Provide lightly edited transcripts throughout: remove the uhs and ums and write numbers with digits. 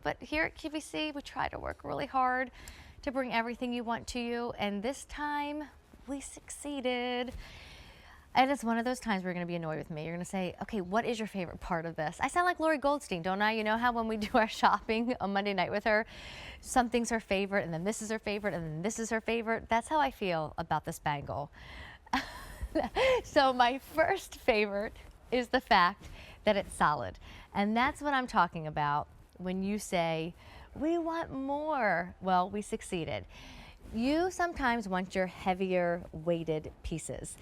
but here at QVC, we try to work really hard to bring everything you want to you, and this time we succeeded. And it's one of those times where you're going to be annoyed with me. You're going to say, okay, what is your favorite part of this? I sound like Lori Goldstein, don't I? You know how when we do our shopping on Monday night with her, something's her favorite, and then this is her favorite, and then this is her favorite. That's how I feel about this bangle. So my first favorite is the fact that it's solid. And that's what I'm talking about when you say, we want more. Well, we succeeded. You sometimes want your heavier weighted pieces,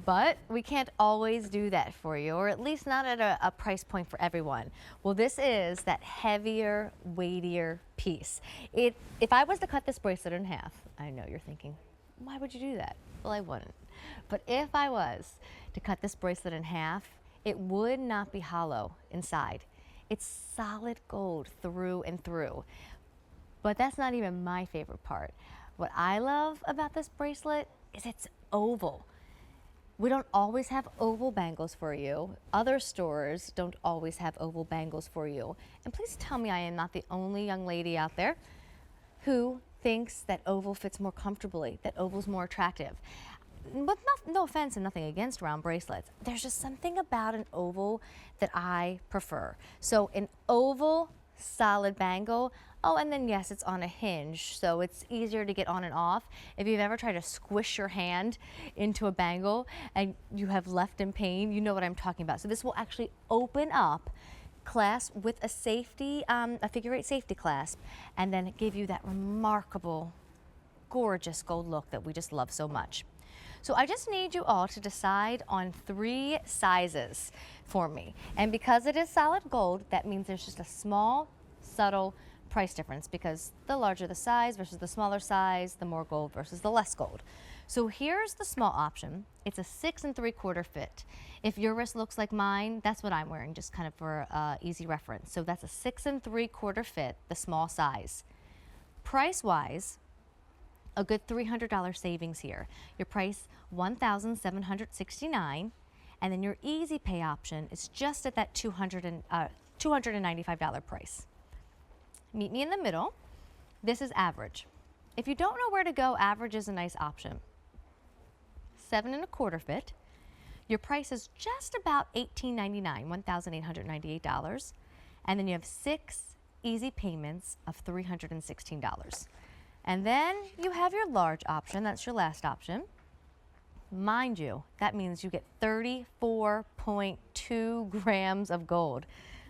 but we can't always do that for you, or at least not at a price point for everyone. Well, this is that heavier, weightier piece. If I was to cut this bracelet in half, I know you're thinking, why would you do that? Well, I wouldn't. But if I was to cut this bracelet in half, it would not be hollow inside. It's solid gold through and through. But that's not even my favorite part. What I love about this bracelet is it's oval. We don't always have oval bangles for you. Other stores don't always have oval bangles for you. And please tell me I am not the only young lady out there who thinks that oval fits more comfortably, that oval's more attractive. But no offense and nothing against round bracelets. There's just something about an oval that I prefer. So an oval solid bangle. Oh, and then yes, it's on a hinge, so it's easier to get on and off. If you've ever tried to squish your hand into a bangle and you have left in pain, you know what I'm talking about. So this will actually open up, clasp with a safety, a figure 8 safety clasp, and then give you that remarkable, gorgeous gold look that we just love so much. So I just need you all to decide on 3 sizes for me. And because it is solid gold, that means there's just a small, subtle price difference, because the larger the size versus the smaller size, the more gold versus the less gold. So here's the small option. It's a 6 3/4 fit. If your wrist looks like mine, that's what I'm wearing, just kind of for easy reference. So that's a 6 3/4 fit, the small size. Price-wise, a good $300 savings here. Your price, $1,769, and then your easy pay option is just at that $295 price. Meet me in the middle. This is average. If you don't know where to go, average is a nice option. 7 1/4 fit. Your price is just about $1,899, $1,898, and then you have 6 easy payments of $316. And then you have your large option. That's your last option. Mind you, that means you get 34.2 grams of gold.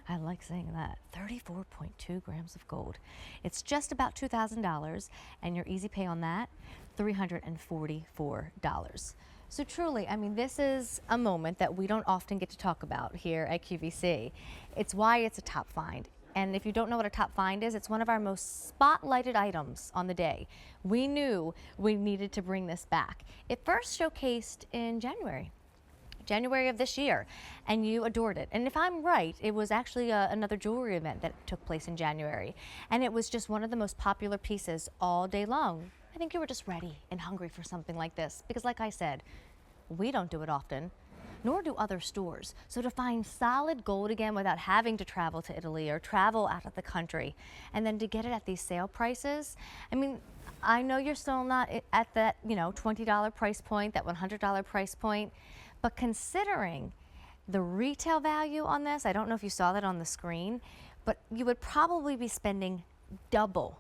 I like saying that, 34.2 grams of gold. It's just about $2,000, and your easy pay on that, $344. So truly, I mean, this is a moment that we don't often get to talk about here at QVC. It's why it's a top find. And if you don't know what a top find is, it's one of our most spotlighted items on the day. We knew we needed to bring this back. It first showcased in January of this year, and you adored it. And if I'm right, it was actually another jewelry event that took place in January, and it was just one of the most popular pieces all day long. I think you were just ready and hungry for something like this, because like I said, we don't do it often, nor do other stores. So to find solid gold again without having to travel to Italy or travel out of the country, and then to get it at these sale prices, I mean, I know you're still not at that, $20 price point, that $100 price point, but considering the retail value on this, I don't know if you saw that on the screen, but you would probably be spending double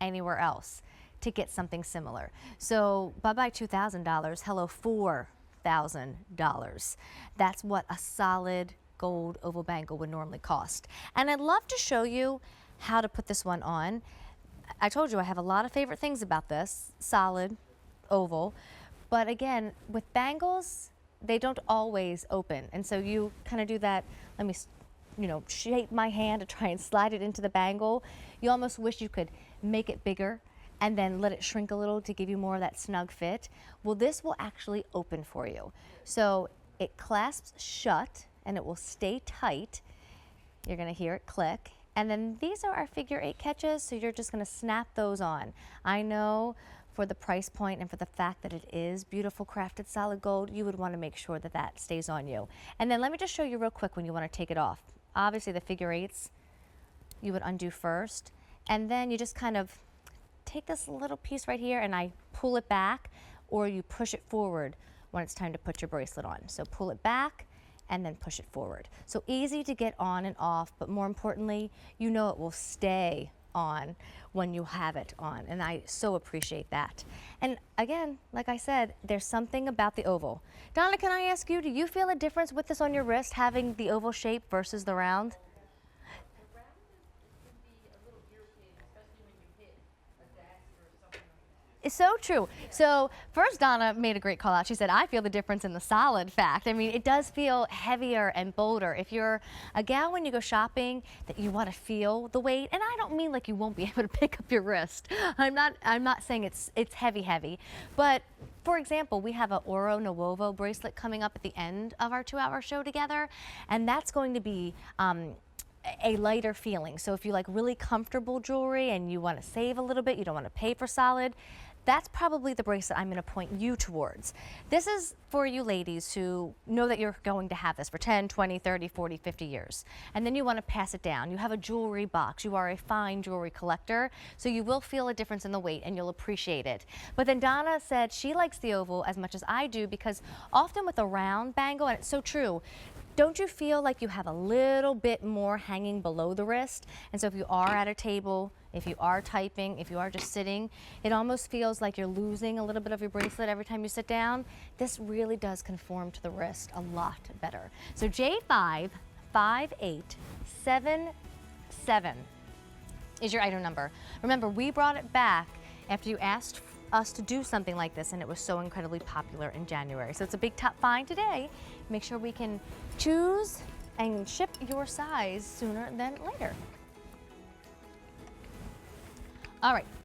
anywhere else to get something similar. So bye-bye $2,000, hello $4,000. That's what a solid gold oval bangle would normally cost. And I'd love to show you how to put this one on. I told you I have a lot of favorite things about this, solid, oval, but again, with bangles, they don't always open. And so you kind of do that, let me, shape my hand to try and slide it into the bangle. You almost wish you could make it bigger and then let it shrink a little to give you more of that snug fit. Well, this will actually open for you. So it clasps shut and it will stay tight. You're gonna hear it click. And then these are our figure 8 catches, so you're just gonna snap those on. I know for the price point and for the fact that it is beautiful crafted solid gold, you would want to make sure that that stays on you. And then let me just show you real quick when you want to take it off. Obviously the figure 8s, you would undo first, and then you just kind of take this little piece right here and I pull it back, or you push it forward when it's time to put your bracelet on. So pull it back and then push it forward. So easy to get on and off, but more importantly, you know it will stay on when you have it on, and I so appreciate that. And again, like I said, there's something about the oval. Donna, can I ask you, do you feel a difference with this on your wrist, having the oval shape versus the round? It's so true. So first, Donna made a great call out. She said, I feel the difference in the solid fact. I mean, it does feel heavier and bolder. If you're a gal when you go shopping that you want to feel the weight, and I don't mean like you won't be able to pick up your wrist. I'm not saying it's heavy, but for example, we have a Oro Nuovo bracelet coming up at the end of our 2-hour show together, and that's going to be a lighter feeling. So if you like really comfortable jewelry and you want to save a little bit, you don't want to pay for solid, that's probably the bracelet I'm going to point you towards. This is for you ladies who know that you're going to have this for 10, 20, 30, 40, 50 years. And then you want to pass it down. You have a jewelry box. You are a fine jewelry collector, so you will feel a difference in the weight and you'll appreciate it. But then Donna said she likes the oval as much as I do, because often with a round bangle, and it's so true, don't you feel like you have a little bit more hanging below the wrist? And so if you are at a table, if you are typing, if you are just sitting, it almost feels like you're losing a little bit of your bracelet every time you sit down. This really does conform to the wrist a lot better. So J55877 is your item number. Remember, we brought it back after you asked us to do something like this, and it was so incredibly popular in January. So it's a big top find today. Make sure we can choose and ship your size sooner than later. All right.